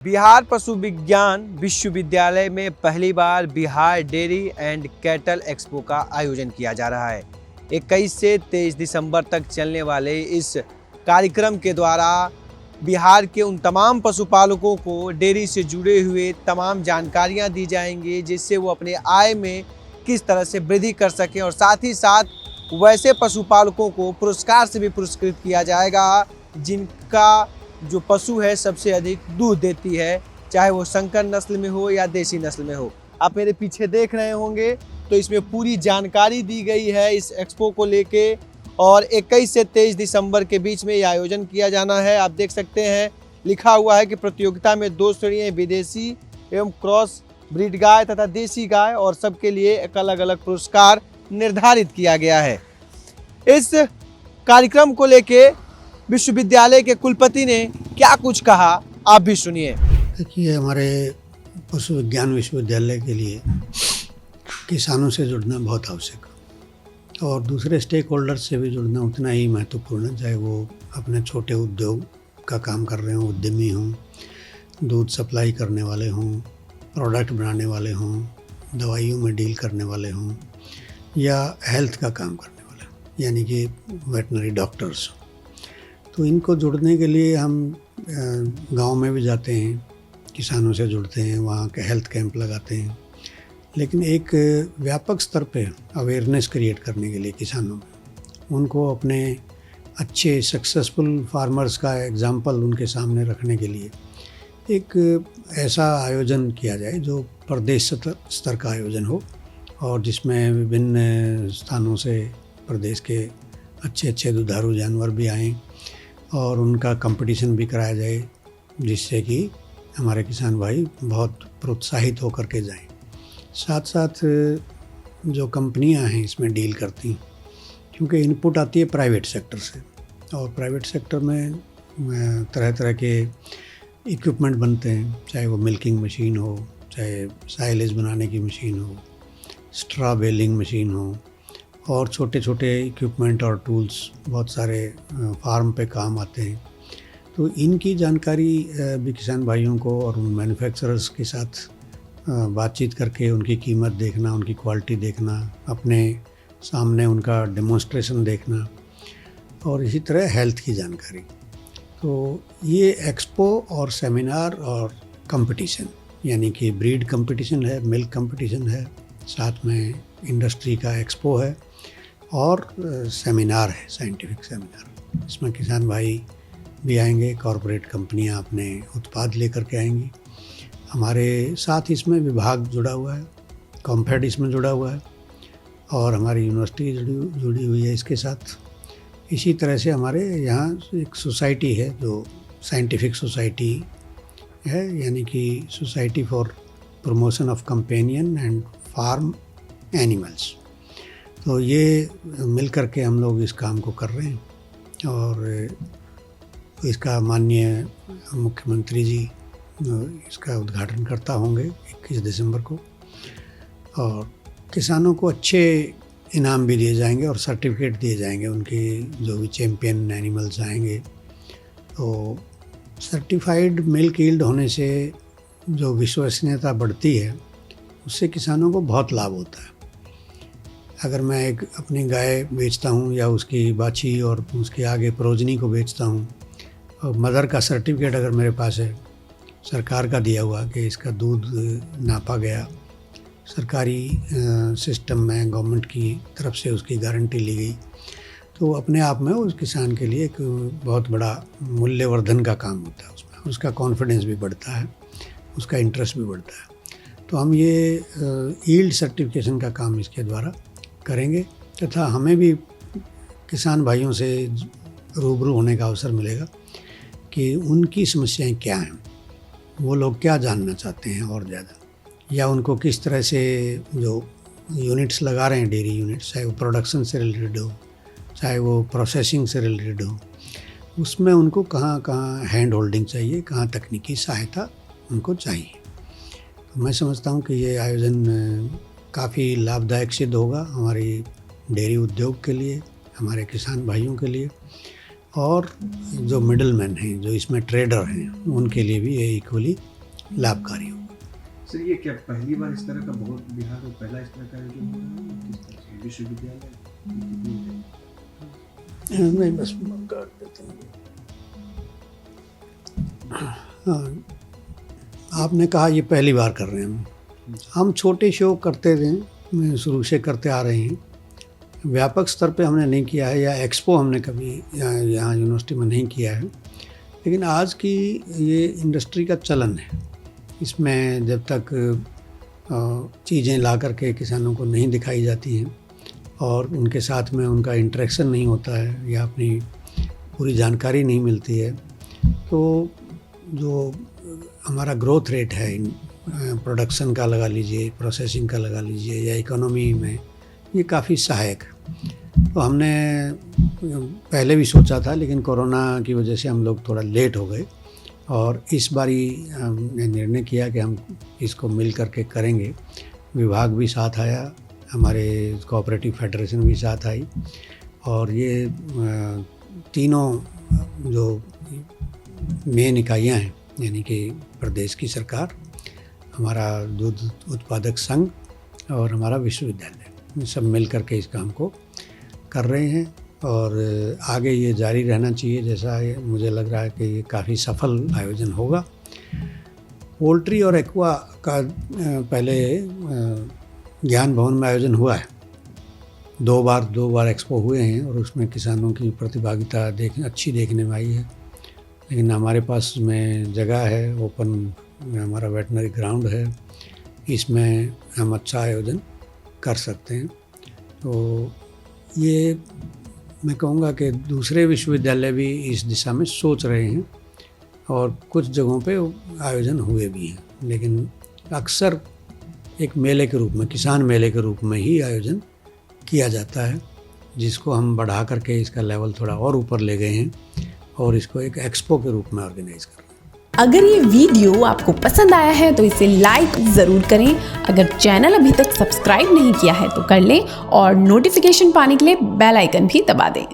बिहार पशु विज्ञान विश्वविद्यालय में पहली बार Bihar dairy and cattle expo का आयोजन किया जा रहा है। 21 से 23 दिसंबर तक चलने वाले इस कार्यक्रम के द्वारा बिहार के उन तमाम पशुपालकों को डेयरी से जुड़े हुए तमाम जानकारियां दी जाएंगी, जिससे वो अपने आय में किस तरह से वृद्धि कर सकें और साथ ही साथ वैसे पशुपालकों को पुरस्कार से भी पुरस्कृत किया जाएगा जिनका जो पशु है सबसे अधिक दूध देती है, चाहे वो संकर नस्ल में हो या देसी नस्ल में हो। आप मेरे पीछे देख रहे होंगे तो इसमें पूरी जानकारी दी गई है इस एक्सपो को लेके, और 21 से 23 दिसंबर के बीच में ये आयोजन किया जाना है। आप देख सकते हैं लिखा हुआ है कि प्रतियोगिता में 2 श्रेणियां विदेशी एवं क्रॉस ब्रीड गाय तथा देसी गाय, और सबके लिए एक अलग अलग पुरस्कार निर्धारित किया गया है। इस कार्यक्रम को लेके विश्वविद्यालय के कुलपति ने क्या कुछ कहा, आप भी सुनिए। देखिए, हमारे पशु विज्ञान विश्वविद्यालय के लिए किसानों से जुड़ना बहुत आवश्यक है और दूसरे स्टेक होल्डर्स से भी जुड़ना उतना ही महत्वपूर्ण है, चाहे वो अपने छोटे उद्योग का काम कर रहे हों, उद्यमी हों, दूध सप्लाई करने वाले हों, प्रोडक्ट बनाने वाले हों, दवाइयों में डील करने वाले हों, या हेल्थ का काम करने वाले हों, यानी कि वेटनरी डॉक्टर्स। तो इनको जुड़ने के लिए हम गांव में भी जाते हैं, किसानों से जुड़ते हैं, वहाँ के हेल्थ कैंप लगाते हैं, लेकिन एक व्यापक स्तर पे अवेयरनेस क्रिएट करने के लिए किसानों में उनको अपने अच्छे सक्सेसफुल फार्मर्स का एग्जाम्पल उनके सामने रखने के लिए एक ऐसा आयोजन किया जाए जो प्रदेश स्तर का आयोजन हो और जिसमें विभिन्न स्थानों से प्रदेश के अच्छे अच्छे दुधारू जानवर भी आएँ और उनका कंपटीशन भी कराया जाए, जिससे कि हमारे किसान भाई बहुत प्रोत्साहित होकर के जाएं। साथ साथ जो कंपनियां हैं इसमें डील करती, क्योंकि इनपुट आती है प्राइवेट सेक्टर से, और प्राइवेट सेक्टर में तरह तरह के इक्विपमेंट बनते हैं, चाहे वो मिल्किंग मशीन हो, चाहे साइलेज बनाने की मशीन हो, स्ट्रॉ बेलिंग मशीन हो, और छोटे छोटे इक्विपमेंट और टूल्स बहुत सारे फार्म पे काम आते हैं। तो इनकी जानकारी भी किसान भाइयों को और उन मैन्युफैक्चरर्स के साथ बातचीत करके उनकी कीमत देखना, उनकी क्वालिटी देखना, अपने सामने उनका डेमोन्स्ट्रेशन देखना, और इसी तरह हेल्थ की जानकारी। तो ये एक्सपो और सेमिनार और कंपटीशन, यानी कि ब्रीड कंपटीशन है, मिल्क कंपटीशन है, साथ में इंडस्ट्री का एक्सपो है और सेमिनार है, साइंटिफिक सेमिनार। इसमें किसान भाई भी आएंगे, कॉरपोरेट कंपनियां अपने उत्पाद लेकर के आएंगी। हमारे साथ इसमें विभाग जुड़ा हुआ है, कॉम्फेड इसमें जुड़ा हुआ है, और हमारी यूनिवर्सिटी जुड़ी हुई है इसके साथ। इसी तरह से हमारे यहाँ एक सोसाइटी है जो साइंटिफिक सोसाइटी है, यानी कि society for promotion of companion and farm animals. तो ये मिल कर के हम लोग इस काम को कर रहे हैं, और इसका माननीय मुख्यमंत्री जी इसका उद्घाटन करता होंगे 21 दिसंबर को, और किसानों को अच्छे इनाम भी दिए जाएंगे और सर्टिफिकेट दिए जाएंगे उनके जो भी चैम्पियन एनिमल्स आएंगे। तो सर्टिफाइड मिल्क यील्ड होने से जो विश्वसनीयता बढ़ती है, उससे किसानों को बहुत लाभ होता है। अगर मैं एक अपनी गाय बेचता हूँ या उसकी बाछी और उसके आगे प्रोजनी को बेचता हूँ, और मदर का सर्टिफिकेट अगर मेरे पास है, सरकार का दिया हुआ कि इसका दूध नापा गया, सरकारी सिस्टम में गवर्नमेंट की तरफ से उसकी गारंटी ली गई, तो अपने आप में उस किसान के लिए एक बहुत बड़ा मूल्यवर्धन का काम होता है। उसमें उसका कॉन्फिडेंस भी बढ़ता है, उसका इंटरेस्ट भी बढ़ता है। तो हम ये यील्ड सर्टिफिकेशन का काम इसके द्वारा करेंगे, तथा हमें भी किसान भाइयों से रूबरू होने का अवसर मिलेगा कि उनकी समस्याएं क्या हैं, वो लोग क्या जानना चाहते हैं और ज़्यादा, या उनको किस तरह से जो यूनिट्स लगा रहे हैं, डेयरी यूनिट्स, चाहे वो प्रोडक्शन से रिलेटेड हो, चाहे वो प्रोसेसिंग से रिलेटेड हो, उसमें उनको कहाँ कहाँ हैंड होल्डिंग चाहिए, कहाँ तकनीकी सहायता उनको चाहिए। तो मैं समझता हूँ कि ये आयोजन काफ़ी लाभदायक सिद्ध होगा हमारी डेयरी उद्योग के लिए, हमारे किसान भाइयों के लिए, और जो मिडल मैन हैं, जो इसमें ट्रेडर हैं, उनके लिए भी ये इक्वली लाभकारी होगा। सर ये क्या पहली बार इस तरह का बहुत बिहार में पहला इस तरह का आयोजन हो रहा है किस तरह से विश्वविद्यालय नहीं बस कर देते हैं। हाँ, आपने कहा ये पहली बार कर रहे हैं हम छोटे शो करते थे, शुरू से करते आ रहे हैं। व्यापक स्तर पे हमने नहीं किया है या एक्सपो हमने कभी यहाँ यूनिवर्सिटी में नहीं किया है, लेकिन आज की ये इंडस्ट्री का चलन है। इसमें जब तक चीज़ें ला करके किसानों को नहीं दिखाई जाती हैं और उनके साथ में उनका इंटरेक्शन नहीं होता है या अपनी पूरी जानकारी नहीं मिलती है, तो जो हमारा ग्रोथ रेट है प्रोडक्शन का लगा लीजिए, प्रोसेसिंग का लगा लीजिए या इकोनॉमी में, ये काफ़ी सहायक। तो हमने पहले भी सोचा था, लेकिन कोरोना की वजह से हम लोग थोड़ा लेट हो गए और इस बारी हमने निर्णय किया कि हम इसको मिल करके करेंगे। विभाग भी साथ आया, हमारे कोऑपरेटिव फेडरेशन भी साथ आई और ये तीनों जो मेन इकाइयाँ हैं, यानी कि प्रदेश की सरकार, हमारा दूध उत्पादक संघ और हमारा विश्वविद्यालय, सब मिल करके इस काम को कर रहे हैं और आगे ये जारी रहना चाहिए। जैसा मुझे लग रहा है कि ये काफ़ी सफल आयोजन होगा। पोल्ट्री और एक्वा का पहले ज्ञान भवन में आयोजन हुआ है, दो बार एक्सपो हुए हैं और उसमें किसानों की प्रतिभागिता अच्छी देखने में आई है। लेकिन हमारे पास में जगह है, ओपन हमारा वेटनरी ग्राउंड है, इसमें हम अच्छा आयोजन कर सकते हैं। तो ये मैं कहूँगा कि दूसरे विश्वविद्यालय भी इस दिशा में सोच रहे हैं और कुछ जगहों पे आयोजन हुए भी हैं, लेकिन अक्सर एक मेले के रूप में, किसान मेले के रूप में ही आयोजन किया जाता है, जिसको हम बढ़ा करके इसका लेवल थोड़ा और ऊपर ले गए हैं और इसको एक एक्सपो के रूप में ऑर्गेनाइज कर रहे हैं। अगर ये वीडियो आपको पसंद आया है तो इसे लाइक ज़रूर करें। अगर चैनल अभी तक सब्सक्राइब नहीं किया है तो कर लें और नोटिफिकेशन पाने के लिए बेल आइकन भी दबा दें।